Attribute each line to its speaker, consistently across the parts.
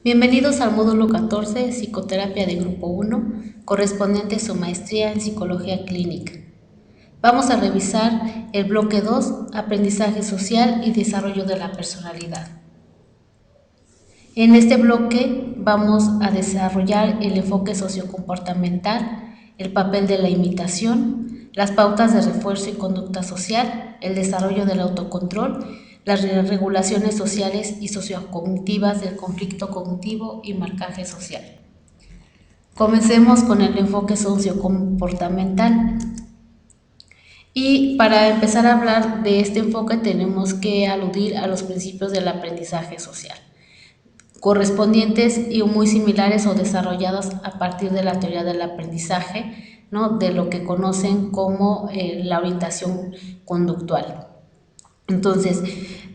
Speaker 1: Bienvenidos al módulo 14, Psicoterapia de Grupo 1, correspondiente a su maestría en Psicología Clínica. Vamos a revisar el bloque 2, Aprendizaje social y desarrollo de la personalidad. En este bloque vamos a desarrollar el enfoque sociocomportamental, el papel de la imitación, las pautas de refuerzo y conducta social, el desarrollo del autocontrol, las regulaciones sociales y sociocognitivas del conflicto cognitivo y marcaje social. Comencemos con el enfoque sociocomportamental. Y para empezar a hablar de este enfoque tenemos que aludir a los principios del aprendizaje social, correspondientes y muy similares o desarrollados a partir de la teoría del aprendizaje, ¿no? De lo que conocen como la orientación conductual. Entonces,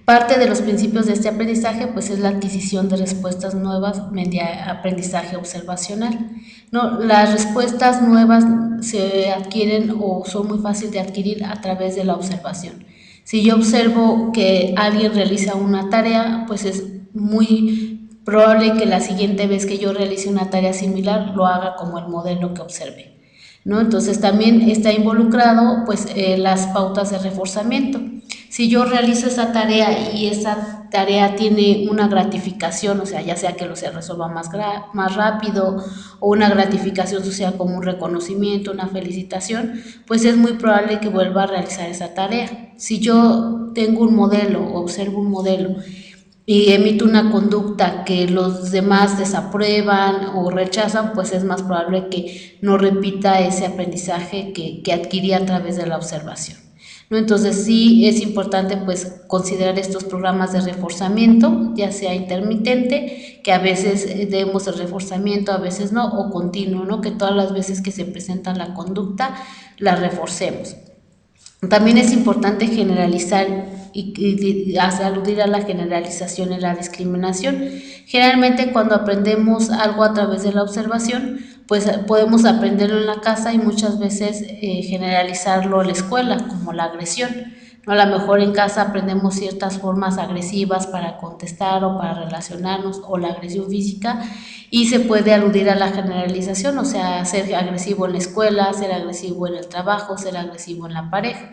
Speaker 1: parte de los principios de este aprendizaje pues es la adquisición de respuestas nuevas mediante aprendizaje observacional. No, las respuestas nuevas se adquieren o son muy fáciles de adquirir a través de la observación. Si yo observo que alguien realiza una tarea, pues es muy probable que la siguiente vez que yo realice una tarea similar lo haga como el modelo que observe, ¿no? Entonces también está involucrado pues las pautas de reforzamiento. Si yo realizo esa tarea y esa tarea tiene una gratificación, o sea, ya sea que se resuelva más rápido o una gratificación social como un reconocimiento, una felicitación, pues es muy probable que vuelva a realizar esa tarea. Si yo tengo un modelo, observo un modelo y emito una conducta que los demás desaprueban o rechazan, pues es más probable que no repita ese aprendizaje que adquirí a través de la observación, ¿no? Entonces sí es importante pues considerar estos programas de reforzamiento, ya sea intermitente, que a veces demos el reforzamiento, a veces no, o continuo, ¿no? Que todas las veces que se presenta la conducta la reforcemos. También es importante generalizar y aludir a la generalización y la discriminación. Generalmente cuando aprendemos algo a través de la observación, pues podemos aprenderlo en la casa y muchas veces generalizarlo en la escuela, como la agresión, ¿no? A lo mejor en casa aprendemos ciertas formas agresivas para contestar o para relacionarnos, o la agresión física, y se puede aludir a la generalización, o sea, ser agresivo en la escuela, ser agresivo en el trabajo, ser agresivo en la pareja.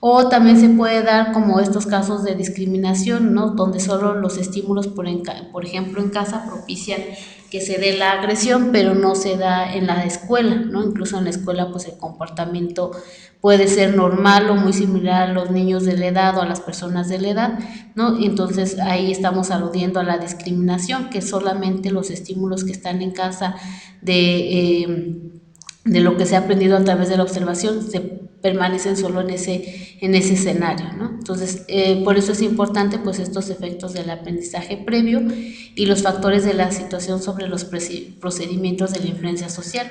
Speaker 1: O también se puede dar como estos casos de discriminación, ¿no? Donde solo los estímulos, por ejemplo, en casa propician que se dé la agresión, pero no se da en la escuela, ¿no? Incluso en la escuela, pues el comportamiento puede ser normal o muy similar a los niños de la edad o a las personas de la edad, ¿no? Y entonces ahí estamos aludiendo a la discriminación, que solamente los estímulos que están en casa de lo que se ha aprendido a través de la observación se permanecen solo en ese escenario, ¿no? Entonces, por eso es importante pues estos efectos del aprendizaje previo y los factores de la situación sobre los procedimientos de la influencia social.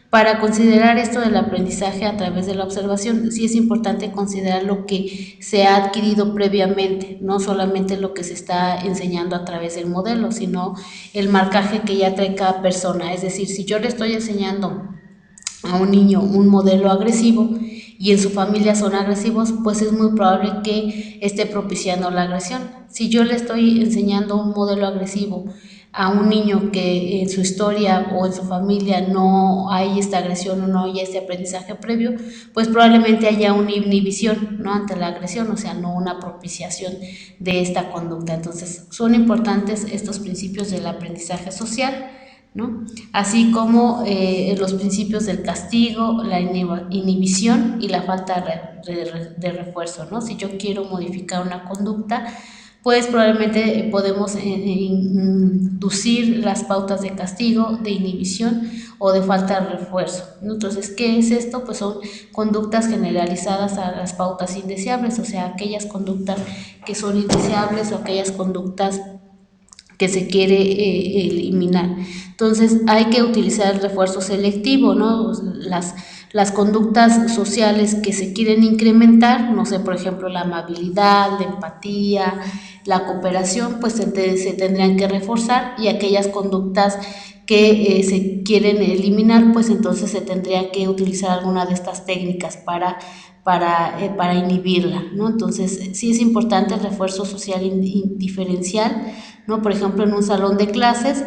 Speaker 1: Para considerar esto del aprendizaje a través de la observación, sí es importante considerar lo que se ha adquirido previamente, no solamente lo que se está enseñando a través del modelo, sino el marcaje que ya trae cada persona. Es decir, si yo le estoy enseñando a un niño un modelo agresivo y en su familia son agresivos, pues es muy probable que esté propiciando la agresión. Si yo le estoy enseñando un modelo agresivo a un niño que en su historia o en su familia no hay esta agresión o no hay este aprendizaje previo, pues probablemente haya una inhibición, ¿no? Ante la agresión, o sea, no una propiciación de esta conducta. Entonces, son importantes estos principios del aprendizaje social, ¿no? Así como los principios del castigo, la inhibición y la falta de refuerzo, ¿no? Si yo quiero modificar una conducta, pues probablemente podemos inducir las pautas de castigo, de inhibición o de falta de refuerzo, ¿no? Entonces, ¿qué es esto? Pues son conductas generalizadas a las pautas indeseables, o sea, aquellas conductas que son indeseables o aquellas conductas que se quiere eliminar. Entonces hay que utilizar el refuerzo selectivo, ¿no? Las conductas sociales que se quieren incrementar, no sé, por ejemplo, la amabilidad, la empatía, la cooperación, pues se tendrían que reforzar, y aquellas conductas que se quieren eliminar, pues entonces se tendría que utilizar alguna de estas técnicas para inhibirla, ¿no? Entonces sí es importante el refuerzo social diferencial, ¿no? Por ejemplo, en un salón de clases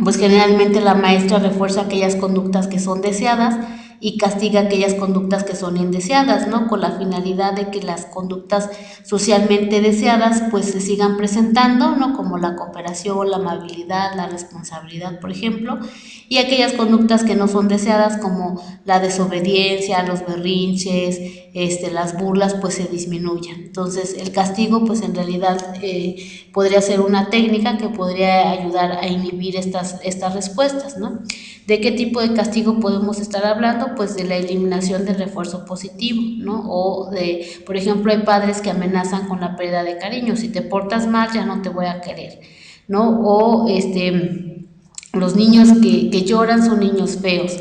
Speaker 1: pues generalmente la maestra refuerza aquellas conductas que son deseadas y castiga aquellas conductas que son indeseadas, ¿no? Con la finalidad de que las conductas socialmente deseadas pues se sigan presentando, ¿no? Como la cooperación, la amabilidad, la responsabilidad, por ejemplo, y aquellas conductas que no son deseadas como la desobediencia, los berrinches, las burlas, pues se disminuyan. Entonces el castigo pues en realidad podría ser una técnica que podría ayudar a inhibir estas respuestas, ¿no? ¿De qué tipo de castigo podemos estar hablando? Pues de la eliminación del refuerzo positivo, ¿no? O de, por ejemplo, hay padres que amenazan con la pérdida de cariño, si te portas mal ya no te voy a querer, ¿no? O los niños que lloran son niños feos.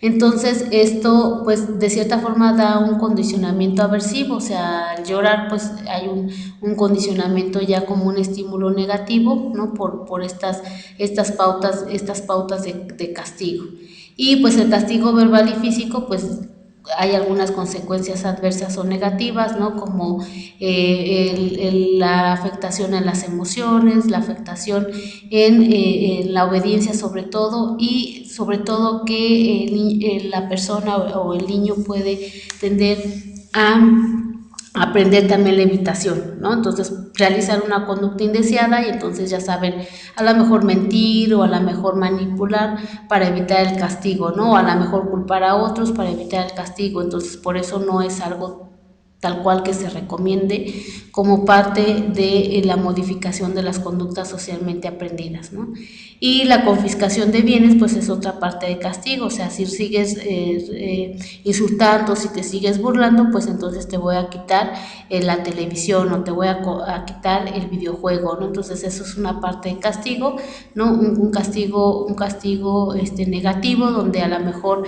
Speaker 1: Entonces esto pues de cierta forma da un condicionamiento aversivo, o sea, al llorar pues hay un condicionamiento ya como un estímulo negativo, ¿no? Por estas pautas de castigo. Y pues el castigo verbal y físico pues hay algunas consecuencias adversas o negativas, ¿no? Como la afectación en las emociones, la afectación en la obediencia sobre todo, y sobre todo que la persona o el niño puede tender a aprender también la evitación, ¿no? Entonces realizar una conducta indeseada y entonces ya saben a lo mejor mentir o a lo mejor manipular para evitar el castigo, ¿no? O a lo mejor culpar a otros para evitar el castigo. Entonces por eso no es algo tal cual que se recomiende como parte de la modificación de las conductas socialmente aprendidas, ¿no? Y la confiscación de bienes pues es otra parte de castigo, o sea, si sigues insultando, si te sigues burlando, pues entonces te voy a quitar la televisión o te voy a quitar el videojuego, ¿no? Entonces eso es una parte de castigo, ¿no? Un castigo negativo donde a lo mejor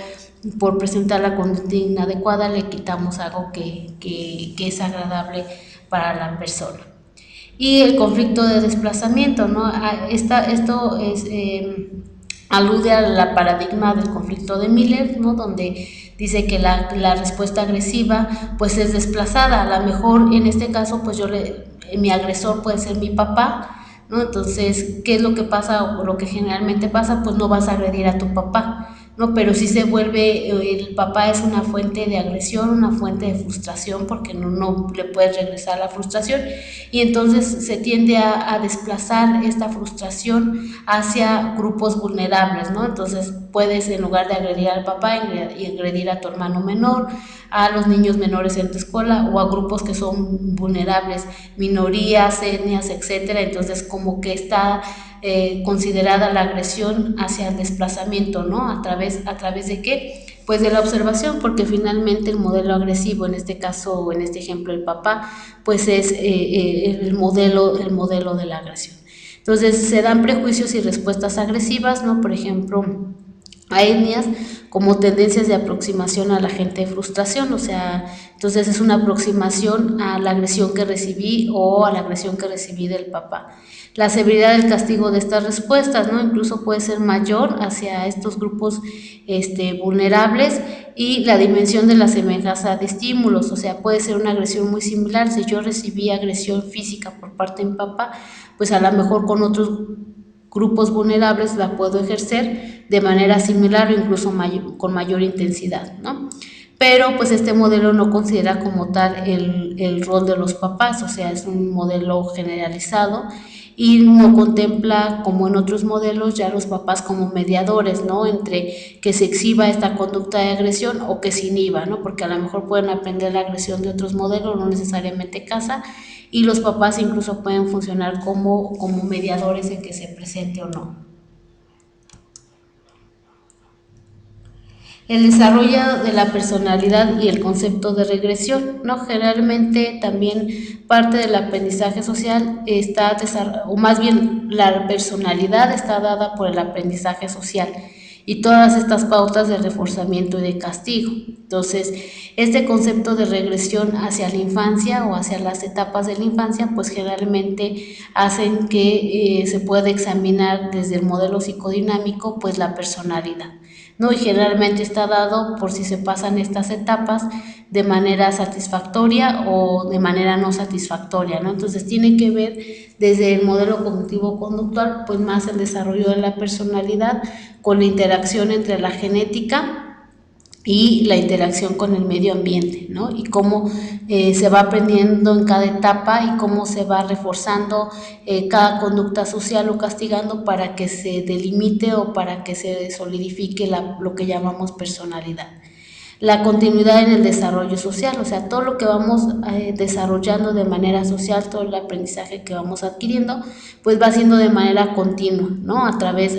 Speaker 1: por presentar la conducta inadecuada le quitamos algo que es agradable para la persona. Y el conflicto de desplazamiento, ¿no? Esto es, alude a la paradigma del conflicto de Miller, ¿no? Donde dice que la respuesta agresiva pues es desplazada. A lo mejor en este caso pues mi agresor puede ser mi papá, ¿no? Entonces, ¿qué es lo que pasa o lo que generalmente pasa? Pues no vas a agredir a tu papá, ¿no? Pero sí se vuelve, el papá es una fuente de agresión, una fuente de frustración, porque no le puedes regresar la frustración, y entonces se tiende a desplazar esta frustración hacia grupos vulnerables, ¿no? Entonces puedes, en lugar de agredir al papá, agredir a tu hermano menor, a los niños menores en tu escuela o a grupos que son vulnerables, minorías, etnias, etcétera. Entonces como que está considerada la agresión hacia el desplazamiento, ¿no? ¿A través de qué? Pues de la observación, porque finalmente el modelo agresivo, en este caso o en este ejemplo el papá, pues es el modelo de la agresión. Entonces se dan prejuicios y respuestas agresivas, ¿no? Por ejemplo, a etnias como tendencias de aproximación a la gente de frustración, o sea, entonces es una aproximación a la agresión que recibí o a la agresión que recibí del papá. La severidad del castigo de estas respuestas, ¿no? Incluso puede ser mayor hacia estos grupos vulnerables, y la dimensión de la semejanza de estímulos, o sea, puede ser una agresión muy similar. Si yo recibí agresión física por parte de mi papá, pues a lo mejor con otros grupos vulnerables la puedo ejercer de manera similar o incluso con mayor intensidad, ¿no? Pero pues este modelo no considera como tal el rol de los papás, o sea, es un modelo generalizado y no contempla, como en otros modelos, ya los papás como mediadores, ¿no? Entre que se exhiba esta conducta de agresión o que se inhiba, ¿no? Porque a lo mejor pueden aprender la agresión de otros modelos, no necesariamente casa, y los papás incluso pueden funcionar como mediadores en que se presente o no. El desarrollo de la personalidad y el concepto de regresión, ¿no? Generalmente también parte del aprendizaje social está, o más bien la personalidad está dada por el aprendizaje social y todas estas pautas de reforzamiento y de castigo. Entonces, este concepto de regresión hacia la infancia o hacia las etapas de la infancia, pues generalmente hacen que se pueda examinar desde el modelo psicodinámico, pues la personalidad. ¿no? Y generalmente está dado por si se pasan estas etapas de manera satisfactoria o de manera no satisfactoria, ¿no? Entonces tiene que ver desde el modelo cognitivo-conductual, pues más el desarrollo de la personalidad con la interacción entre la genética y la interacción con el medio ambiente, ¿no? Y cómo se va aprendiendo en cada etapa y cómo se va reforzando cada conducta social o castigando para que se delimite o para que se solidifique lo que llamamos personalidad. La continuidad en el desarrollo social, o sea, todo lo que vamos desarrollando de manera social, todo el aprendizaje que vamos adquiriendo, pues va siendo de manera continua, ¿no? A través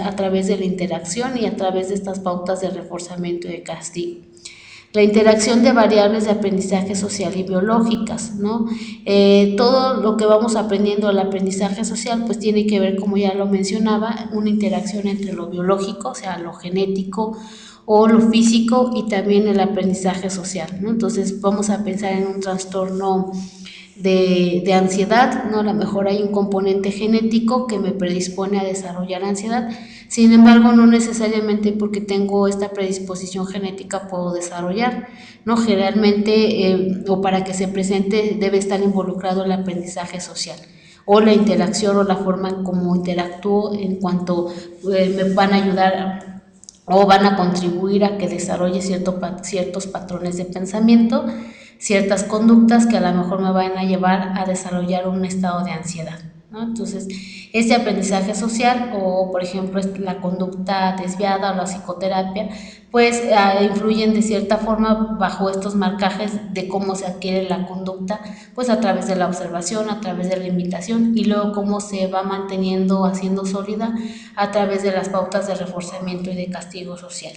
Speaker 1: de la interacción y a través de estas pautas de reforzamiento y de castigo. La interacción de variables de aprendizaje social y biológicas, ¿no? Todo lo que vamos aprendiendo del aprendizaje social, pues tiene que ver, como ya lo mencionaba, una interacción entre lo biológico, o sea, lo genético, o lo físico y también el aprendizaje social, ¿no? Entonces vamos a pensar en un trastorno de ansiedad, ¿no? A lo mejor hay un componente genético que me predispone a desarrollar ansiedad, sin embargo, no necesariamente porque tengo esta predisposición genética puedo desarrollar, ¿no? Generalmente, o para que se presente, debe estar involucrado el aprendizaje social o la interacción o la forma en cómo interactúo en cuanto me van a ayudar o van a contribuir a que desarrolle ciertos patrones de pensamiento, ciertas conductas que a lo mejor me van a llevar a desarrollar un estado de ansiedad, ¿no? Entonces, este aprendizaje social o, por ejemplo, la conducta desviada o la psicoterapia, pues influyen de cierta forma bajo estos marcajes de cómo se adquiere la conducta, pues a través de la observación, a través de la imitación y luego cómo se va manteniendo, haciendo sólida a través de las pautas de reforzamiento y de castigo social.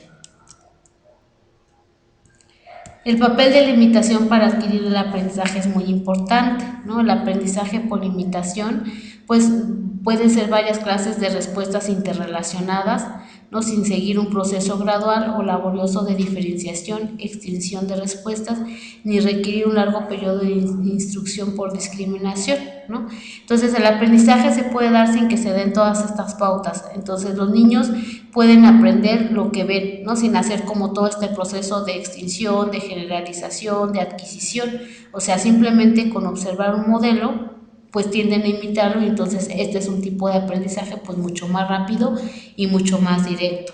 Speaker 1: El papel de la imitación para adquirir el aprendizaje es muy importante, ¿no? El aprendizaje por imitación, pues pueden ser varias clases de respuestas interrelacionadas, ¿no? Sin seguir un proceso gradual o laborioso de diferenciación, extinción de respuestas, ni requerir un largo periodo de instrucción por discriminación, ¿no? Entonces el aprendizaje se puede dar sin que se den todas estas pautas. Entonces los niños pueden aprender lo que ven, ¿no? Sin hacer como todo este proceso de extinción, de generalización, de adquisición. O sea, simplemente con observar un modelo, pues tienden a imitarlo y entonces este es un tipo de aprendizaje pues mucho más rápido y mucho más directo.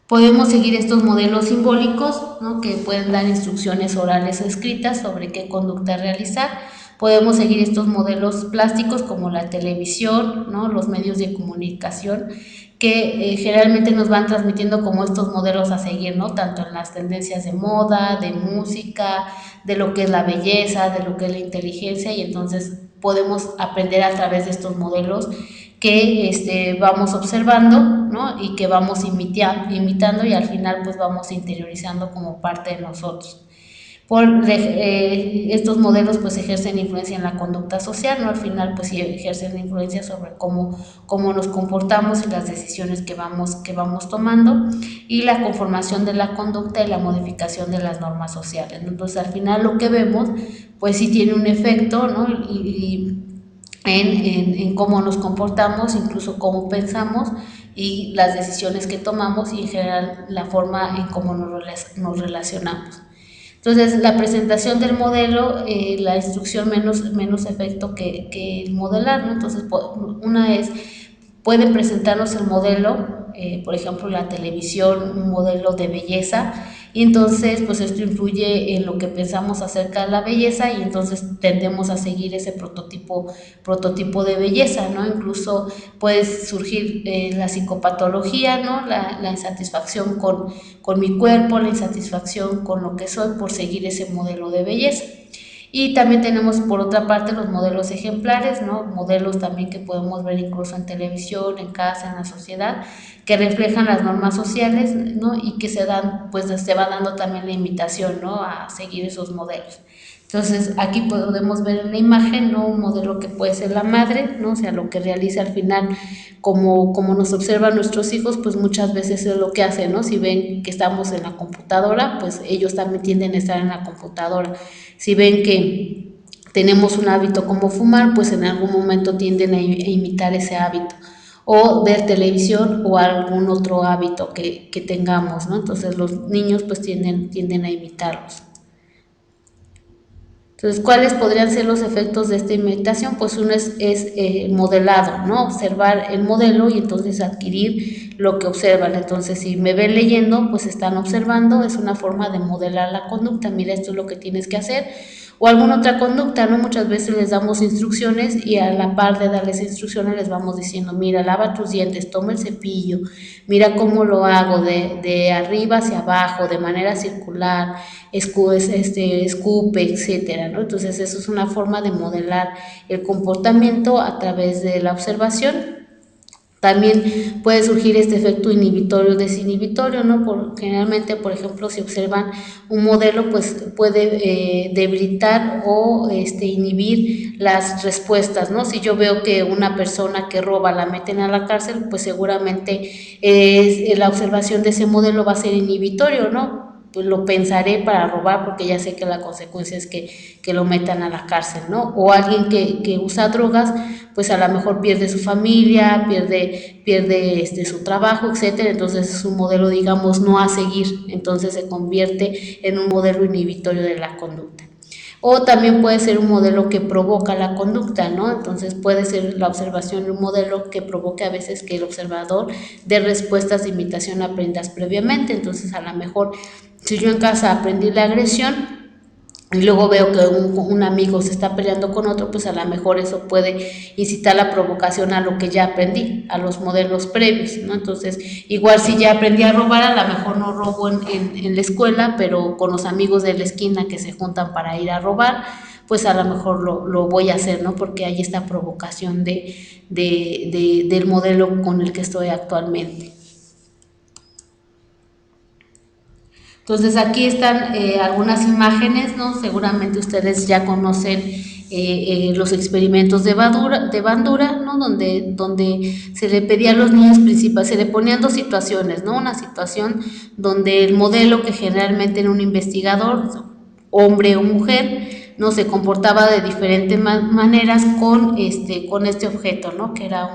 Speaker 1: Podemos seguir estos modelos simbólicos, ¿no? Que pueden dar instrucciones orales o escritas sobre qué conducta realizar. Podemos seguir estos modelos plásticos como la televisión, ¿no? Los medios de comunicación, que generalmente nos van transmitiendo como estos modelos a seguir, ¿no? Tanto en las tendencias de moda, de música, de lo que es la belleza, de lo que es la inteligencia, y entonces podemos aprender a través de estos modelos que vamos observando, ¿no? Y que vamos imitando y al final pues vamos interiorizando como parte de nosotros. Estos modelos pues ejercen influencia en la conducta social, ¿no? Al final pues sí ejercen influencia sobre cómo nos comportamos y las decisiones que vamos tomando y la conformación de la conducta y la modificación de las normas sociales, ¿no? Entonces al final lo que vemos pues sí tiene un efecto, ¿no? En cómo nos comportamos, incluso cómo pensamos y las decisiones que tomamos y en general la forma en cómo nos relacionamos. Entonces, la presentación del modelo, la instrucción menos efecto que el modelar, ¿no? Entonces, una es, pueden presentarnos el modelo, por ejemplo, la televisión, un modelo de belleza, y entonces, pues esto influye en lo que pensamos acerca de la belleza y entonces tendemos a seguir ese prototipo de belleza, ¿no? Incluso puede surgir la psicopatología, ¿no? La insatisfacción con mi cuerpo, la insatisfacción con lo que soy por seguir ese modelo de belleza. Y también tenemos por otra parte los modelos ejemplares, ¿no? Modelos también que podemos ver incluso en televisión, en casa, en la sociedad, que reflejan las normas sociales, ¿no? Y que pues se va dando también la invitación, ¿no? A seguir esos modelos. Entonces aquí podemos ver en la imagen, ¿no? Un modelo que puede ser la madre, ¿no? O sea, lo que realiza al final, como nos observan nuestros hijos, pues muchas veces es lo que hacen, ¿no? Si ven que estamos en la computadora, pues ellos también tienden a estar en la computadora. Si ven que tenemos un hábito como fumar, pues en algún momento tienden a imitar ese hábito. o ver televisión o algún otro hábito que tengamos, ¿no? Entonces los niños pues tienden a imitarlos. Entonces, ¿cuáles podrían ser los efectos de esta imitación? Pues uno es modelado, ¿no? Observar el modelo y entonces adquirir lo que observan. Entonces, si me ven leyendo, pues están observando, es una forma de modelar la conducta. Mira, esto es lo que tienes que hacer. O alguna otra conducta, ¿no? Muchas veces les damos instrucciones y a la par de darles instrucciones les vamos diciendo, mira, lava tus dientes, toma el cepillo, mira cómo lo hago de arriba hacia abajo, de manera circular, escupe, etcétera, ¿no? Entonces eso es una forma de modelar el comportamiento a través de la observación. También puede surgir este efecto inhibitorio-desinhibitorio, ¿no? Generalmente, por ejemplo, si observan un modelo, pues puede debilitar o inhibir las respuestas, ¿no? Si yo veo que una persona que roba la meten a la cárcel, pues seguramente la observación de ese modelo va a ser inhibitorio, ¿no? Pues lo pensaré para robar porque ya sé que la consecuencia es que lo metan a la cárcel, ¿no? O alguien que usa drogas, pues a lo mejor pierde su familia, pierde su trabajo, etcétera. Entonces es un modelo, digamos, no a seguir, entonces se convierte en un modelo inhibitorio de la conducta. O también puede ser un modelo que provoca la conducta, ¿no? Entonces puede ser la observación de un modelo que provoque a veces que el observador dé respuestas de imitación aprendidas previamente. Entonces a lo mejor si yo en casa aprendí la agresión y luego veo que un amigo se está peleando con otro, pues a lo mejor eso puede incitar la provocación a lo que ya aprendí, a los modelos previos, ¿no? Entonces, igual si ya aprendí a robar, a lo mejor no robo en la escuela, pero con los amigos de la esquina que se juntan para ir a robar, pues a lo mejor lo voy a hacer, ¿no? Porque hay esta provocación del modelo con el que estoy actualmente. Entonces aquí están algunas imágenes, ¿no? Seguramente ustedes ya conocen los experimentos de Bandura, ¿no? Donde se le pedía a los niños principales, se le ponían dos situaciones, ¿no? Una situación donde el modelo, que generalmente era un investigador, hombre o mujer, no se comportaba de diferentes maneras con este objeto, ¿no? Que era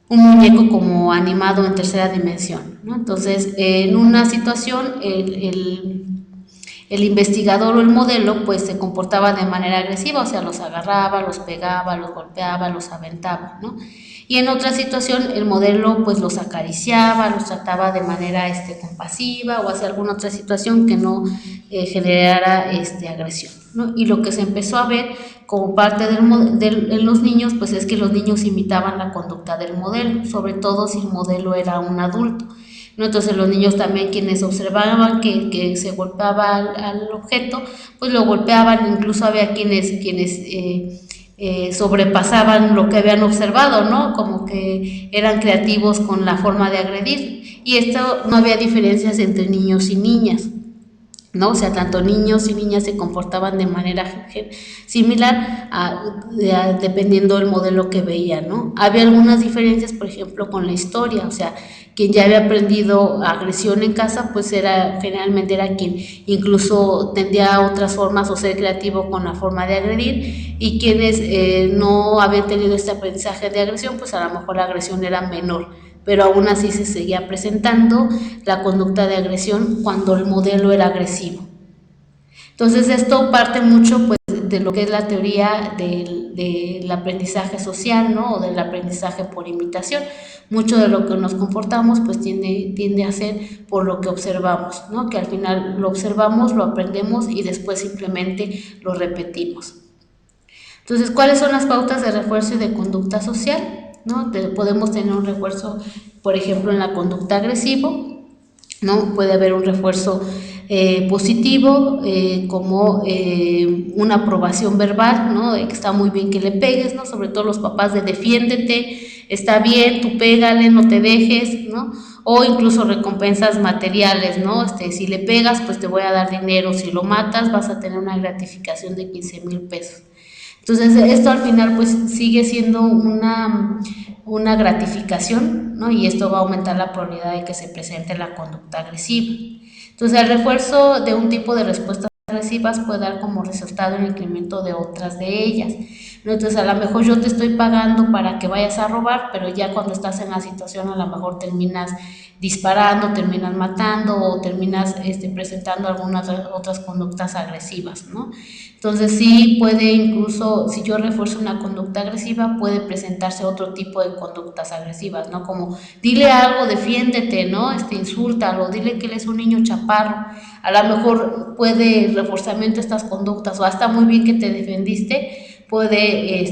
Speaker 1: un muñeco como animado en tercera dimensión, ¿no? Entonces, en una situación, el investigador o el modelo pues se comportaba de manera agresiva, o sea, los agarraba, los pegaba, los golpeaba, los aventaba, ¿no? Y en otra situación el modelo pues los acariciaba, los trataba de manera compasiva o hacia alguna otra situación que no generara agresión, ¿no? Y lo que se empezó a ver como parte en los niños pues es que los niños imitaban la conducta del modelo, sobre todo si el modelo era un adulto, ¿no? Entonces los niños también, quienes observaban que se golpeaba al objeto, pues lo golpeaban. Incluso había quienes sobrepasaban lo que habían observado, ¿no? Como que eran creativos con la forma de agredir. Y esto, no había diferencias entre niños y niñas, ¿no? O sea, tanto niños y niñas se comportaban de manera similar dependiendo del modelo que veían, ¿no? Había algunas diferencias, por ejemplo, con la historia, o sea, quien ya había aprendido agresión en casa, pues generalmente era quien incluso tendía a otras formas o ser creativo con la forma de agredir, y quienes no habían tenido este aprendizaje de agresión, pues a lo mejor la agresión era menor, pero aún así se seguía presentando la conducta de agresión cuando el modelo era agresivo. Entonces esto parte mucho pues de lo que es la teoría del aprendizaje social, ¿no? O del aprendizaje por imitación. Mucho de lo que nos comportamos pues tiende a ser por lo que observamos, ¿no? Que al final lo observamos, lo aprendemos y después simplemente lo repetimos. Entonces, ¿cuáles son las pautas de refuerzo y de conducta social? ¿No? Podemos tener un refuerzo, por ejemplo, en la conducta agresivo, ¿no? Puede haber un refuerzo positivo, como una aprobación verbal, ¿no? De que está muy bien que le pegues, ¿no? Sobre todo los papás, de defiéndete, está bien, tú pégale, no te dejes, ¿no? O incluso recompensas materiales, ¿no? Si le pegas, pues te voy a dar dinero; si lo matas, vas a tener una gratificación de 15,000 pesos. Entonces, esto al final pues sigue siendo una gratificación, ¿no? Y esto va a aumentar la probabilidad de que se presente la conducta agresiva. Entonces, el refuerzo de un tipo de respuestas agresivas puede dar como resultado el incremento de otras de ellas. ¿no? Entonces a lo mejor yo te estoy pagando para que vayas a robar, pero ya cuando estás en la situación a lo mejor terminas disparando, terminas matando o terminas presentando algunas otras conductas agresivas, ¿no? Entonces sí puede incluso, si yo refuerzo una conducta agresiva, puede presentarse otro tipo de conductas agresivas, ¿no? Como dile algo, defiéndete, ¿no? Insúltalo, dile que él es un niño chaparro. A lo mejor puede reforzamiento estas conductas o hasta muy bien que te defendiste, puede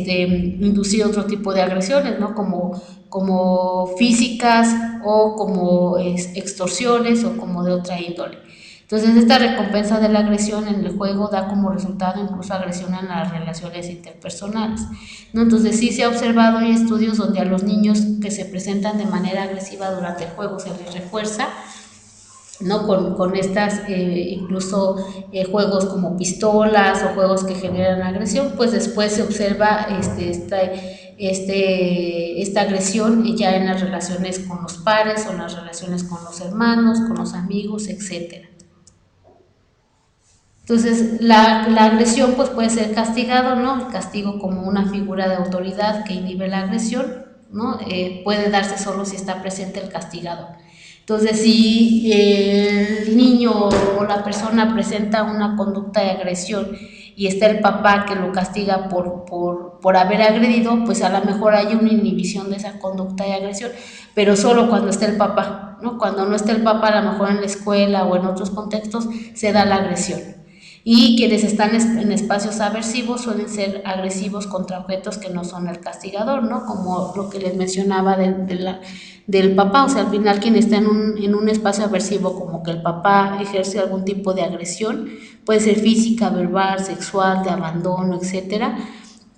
Speaker 1: inducir otro tipo de agresiones, ¿no? Como físicas o como extorsiones o como de otra índole. Entonces, esta recompensa de la agresión en el juego da como resultado incluso agresión en las relaciones interpersonales, ¿no? Entonces, sí se ha observado, hay estudios donde a los niños que se presentan de manera agresiva durante el juego se les refuerza, ¿no? Con estas incluso juegos como pistolas o juegos que generan agresión, pues después se observa esta agresión ya en las relaciones con los pares o en las relaciones con los hermanos, con los amigos, etcétera. Entonces, la agresión pues puede ser castigado, ¿no? El castigo como una figura de autoridad que inhibe la agresión, ¿no? Puede darse solo si está presente el castigado. Entonces, si el niño o la persona presenta una conducta de agresión y está el papá que lo castiga por haber agredido, pues a lo mejor hay una inhibición de esa conducta de agresión, pero solo cuando está el papá, ¿no? Cuando no está el papá, a lo mejor en la escuela o en otros contextos, se da la agresión. Y quienes están en espacios aversivos suelen ser agresivos contra objetos que no son el castigador, ¿no? Como lo que les mencionaba del papá, o sea, al final quien está en un espacio aversivo, como que el papá ejerce algún tipo de agresión, puede ser física, verbal, sexual, de abandono, etcétera,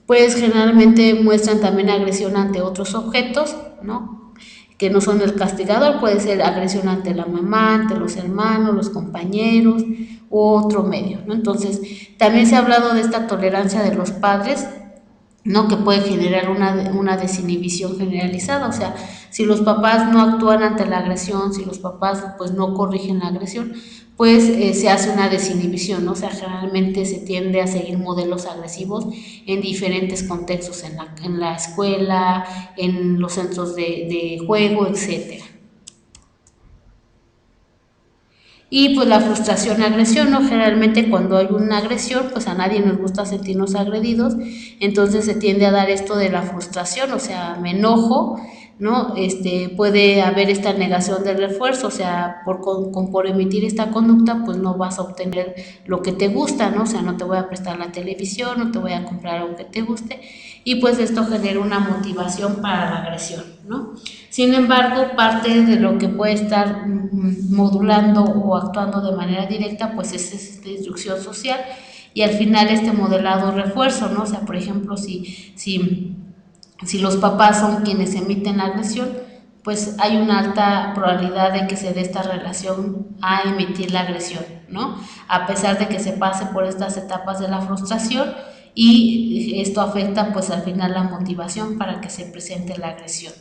Speaker 1: pues generalmente muestran también agresión ante otros objetos, ¿no? Que no son el castigador, puede ser agresión ante la mamá, ante los hermanos, los compañeros u otro medio, ¿no? Entonces, también se ha hablado de esta tolerancia de los padres, ¿no? Que puede generar una desinhibición generalizada, o sea, si los papás no actúan ante la agresión, si los papás pues no corrigen la agresión, pues se hace una desinhibición, ¿no? O sea, generalmente se tiende a seguir modelos agresivos en diferentes contextos, en la escuela, en los centros de juego, etcétera. Y pues la frustración, agresión, ¿no? Generalmente cuando hay una agresión, pues a nadie nos gusta sentirnos agredidos, entonces se tiende a dar esto de la frustración, o sea, me enojo, ¿no? Puede haber esta negación del refuerzo, o sea, por emitir esta conducta, pues no vas a obtener lo que te gusta, ¿no? O sea, no te voy a prestar la televisión, no te voy a comprar algo que te guste, y pues esto genera una motivación para la agresión, ¿no? Sin embargo, parte de lo que puede estar modulando o actuando de manera directa, pues es esta instrucción social y al final este modelado refuerzo, ¿no? O sea, por ejemplo, si los papás son quienes emiten la agresión, pues hay una alta probabilidad de que se dé esta relación a emitir la agresión, ¿no? A pesar de que se pase por estas etapas de la frustración y esto afecta pues al final la motivación para que se presente la agresión.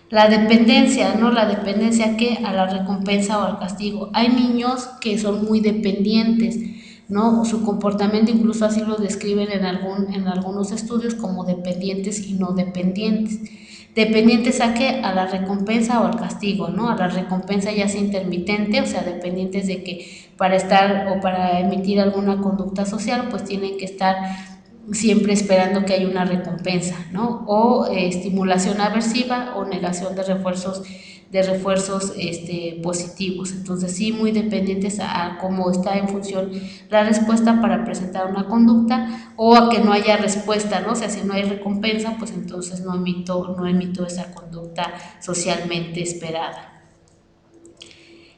Speaker 1: La dependencia, ¿no? La dependencia que a la recompensa o al castigo. Hay niños que son muy dependientes, ¿no? Su comportamiento incluso así lo describen en algunos estudios como dependientes y no dependientes. Dependientes a qué? A la recompensa o al castigo, ¿no? A la recompensa ya sea intermitente, o sea, dependientes de que para estar o para emitir alguna conducta social, pues tienen que estar siempre esperando que haya una recompensa, ¿no? O estimulación aversiva o negación de refuerzos positivos. Entonces, sí, muy dependientes a cómo está en función la respuesta para presentar una conducta o a que no haya respuesta, ¿no? O sea, si no hay recompensa, pues entonces no emito esa conducta socialmente esperada.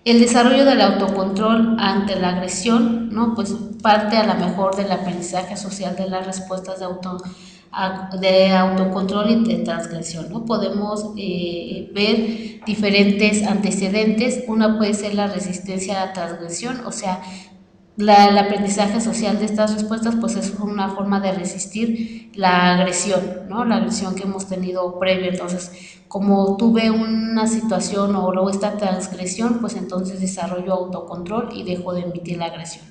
Speaker 1: El desarrollo del autocontrol ante la agresión, ¿no? Pues parte a lo mejor del aprendizaje social de las respuestas de autocontrol y de transgresión, ¿no? Podemos ver diferentes antecedentes. Una puede ser la resistencia a la transgresión, o sea, el aprendizaje social de estas respuestas pues es una forma de resistir la agresión, ¿no? La agresión que hemos tenido previa. Entonces, como tuve una situación o luego esta transgresión, pues entonces desarrollo autocontrol y dejo de emitir la agresión.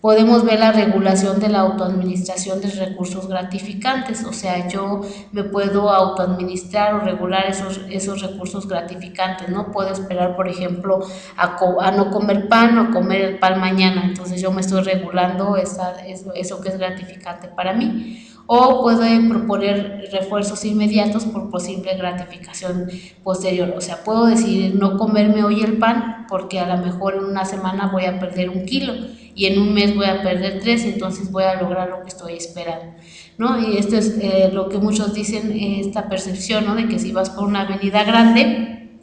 Speaker 1: Podemos ver la regulación de la autoadministración de recursos gratificantes, o sea, yo me puedo autoadministrar o regular esos recursos gratificantes, ¿no? Puedo esperar, por ejemplo, a no comer pan o comer el pan mañana, entonces yo me estoy regulando eso que es gratificante para mí. O puedo proponer refuerzos inmediatos por posible gratificación posterior. O sea, puedo decidir no comerme hoy el pan porque a lo mejor en una semana voy a perder 1 kilo y en un mes voy a perder 3, entonces voy a lograr lo que estoy esperando, ¿no? Y esto es lo que muchos dicen, esta percepción, ¿no? De que si vas por una avenida grande,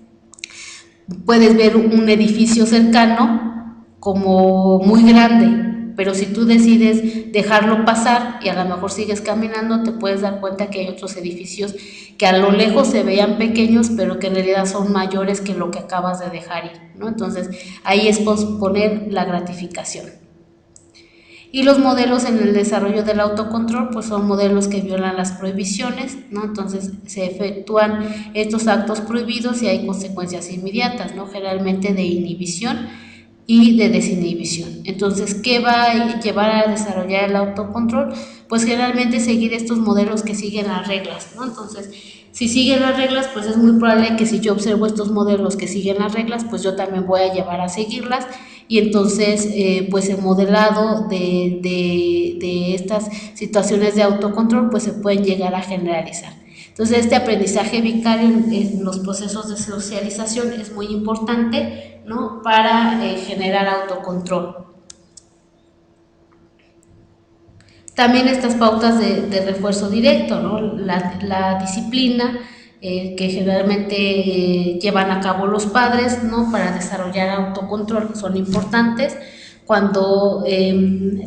Speaker 1: puedes ver un edificio cercano como muy grande, pero si tú decides dejarlo pasar y a lo mejor sigues caminando, te puedes dar cuenta que hay otros edificios que a lo lejos se veían pequeños, pero que en realidad son mayores que lo que acabas de dejar ir, ¿no? Entonces, ahí es posponer la gratificación. Y los modelos en el desarrollo del autocontrol, pues son modelos que violan las prohibiciones, ¿no? Entonces se efectúan estos actos prohibidos y hay consecuencias inmediatas, ¿no? Generalmente de inhibición y de desinhibición. Entonces, ¿qué va a llevar a desarrollar el autocontrol? Pues generalmente seguir estos modelos que siguen las reglas, ¿no? Entonces, si siguen las reglas, pues es muy probable que si yo observo estos modelos que siguen las reglas, pues yo también voy a llevar a seguirlas y entonces pues el modelado de estas situaciones de autocontrol pues se pueden llegar a generalizar. Entonces este aprendizaje vicario en los procesos de socialización es muy importante, ¿no? Para generar autocontrol. También estas pautas de refuerzo directo, ¿no? La disciplina que generalmente llevan a cabo los padres, ¿no? Para desarrollar autocontrol son importantes. Cuando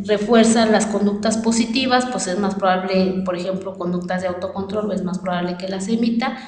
Speaker 1: refuerzan las conductas positivas, pues es más probable, por ejemplo, conductas de autocontrol, es más probable que las emita.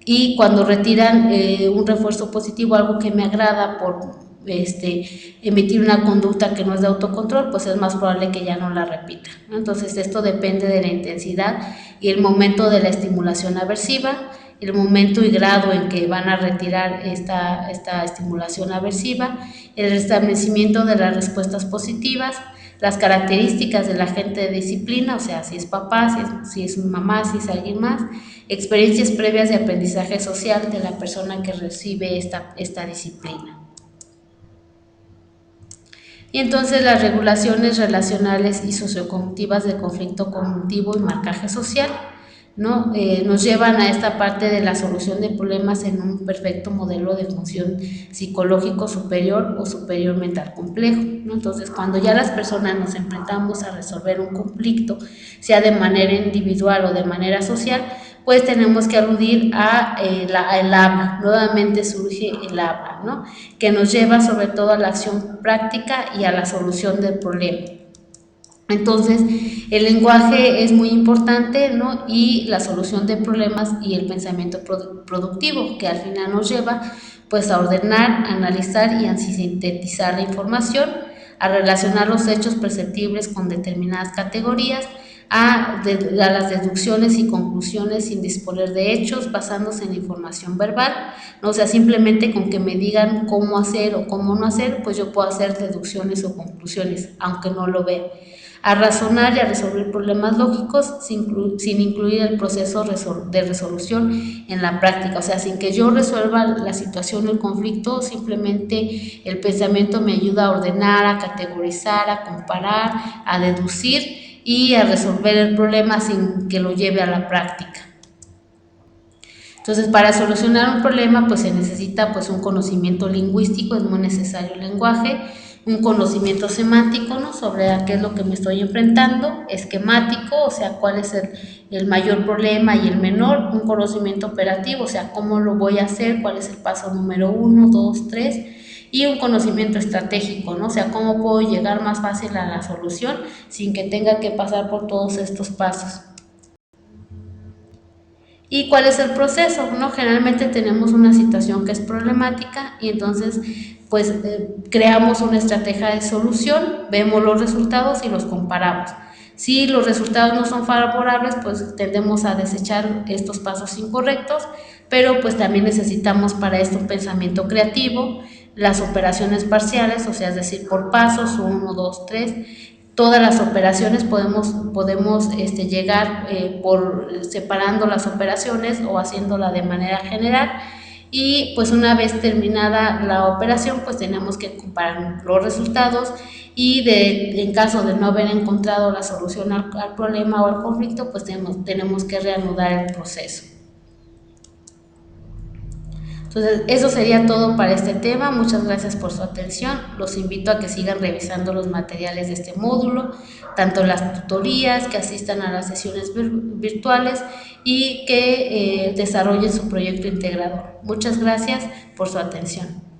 Speaker 1: Y cuando retiran un refuerzo positivo, algo que me agrada por emitir una conducta que no es de autocontrol, pues es más probable que ya no la repita, ¿no? Entonces esto depende de la intensidad y el momento de la estimulación aversiva, el momento y grado en que van a retirar esta estimulación aversiva, el restablecimiento de las respuestas positivas, las características del agente de disciplina, o sea, si es papá, si es mamá, si es alguien más, experiencias previas de aprendizaje social de la persona que recibe esta disciplina. Y entonces las regulaciones relacionales y sociocognitivas del conflicto cognitivo y marcaje social, ¿no? Nos llevan a esta parte de la solución de problemas en un perfecto modelo de función psicológico superior o superior mental complejo, ¿no? Entonces, cuando ya las personas nos enfrentamos a resolver un conflicto, sea de manera individual o de manera social, pues tenemos que aludir a el habla. Nuevamente surge el habla, ¿no? Que nos lleva sobre todo a la acción práctica y a la solución del problema. Entonces, el lenguaje es muy importante, ¿no? Y la solución de problemas y el pensamiento productivo, que al final nos lleva pues a ordenar, analizar y a sintetizar la información, a relacionar los hechos perceptibles con determinadas categorías, a las deducciones y conclusiones sin disponer de hechos, basándose en información verbal, ¿no? O sea, simplemente con que me digan cómo hacer o cómo no hacer, pues yo puedo hacer deducciones o conclusiones, aunque no lo vea. A razonar y a resolver problemas lógicos sin incluir el proceso de resolución en la práctica, o sea, sin que yo resuelva la situación, el conflicto, simplemente el pensamiento me ayuda a ordenar, a categorizar, a comparar, a deducir y a resolver el problema sin que lo lleve a la práctica. Entonces, para solucionar un problema, pues se necesita pues un conocimiento lingüístico, es muy necesario el lenguaje, un conocimiento semántico, ¿no? Sobre a qué es lo que me estoy enfrentando, esquemático, o sea, cuál es el mayor problema y el menor, un conocimiento operativo, o sea, cómo lo voy a hacer, cuál es el paso número 1, 2, 3, y un conocimiento estratégico, ¿no? O sea, cómo puedo llegar más fácil a la solución sin que tenga que pasar por todos estos pasos. ¿Y cuál es el proceso? ¿No? Generalmente tenemos una situación que es problemática y entonces pues creamos una estrategia de solución, vemos los resultados y los comparamos. Si los resultados no son favorables, pues tendemos a desechar estos pasos incorrectos, pero pues también necesitamos para esto un pensamiento creativo, las operaciones parciales, o sea, es decir, por pasos, 1, 2, 3, todas las operaciones podemos llegar por separando las operaciones o haciéndola de manera general, y pues una vez terminada la operación pues tenemos que comparar los resultados y en caso de no haber encontrado la solución al problema o al conflicto pues tenemos que reanudar el proceso. Entonces, eso sería todo para este tema. Muchas gracias por su atención. Los invito a que sigan revisando los materiales de este módulo, tanto las tutorías, que asistan a las sesiones virtuales y que desarrollen su proyecto integrador. Muchas gracias por su atención.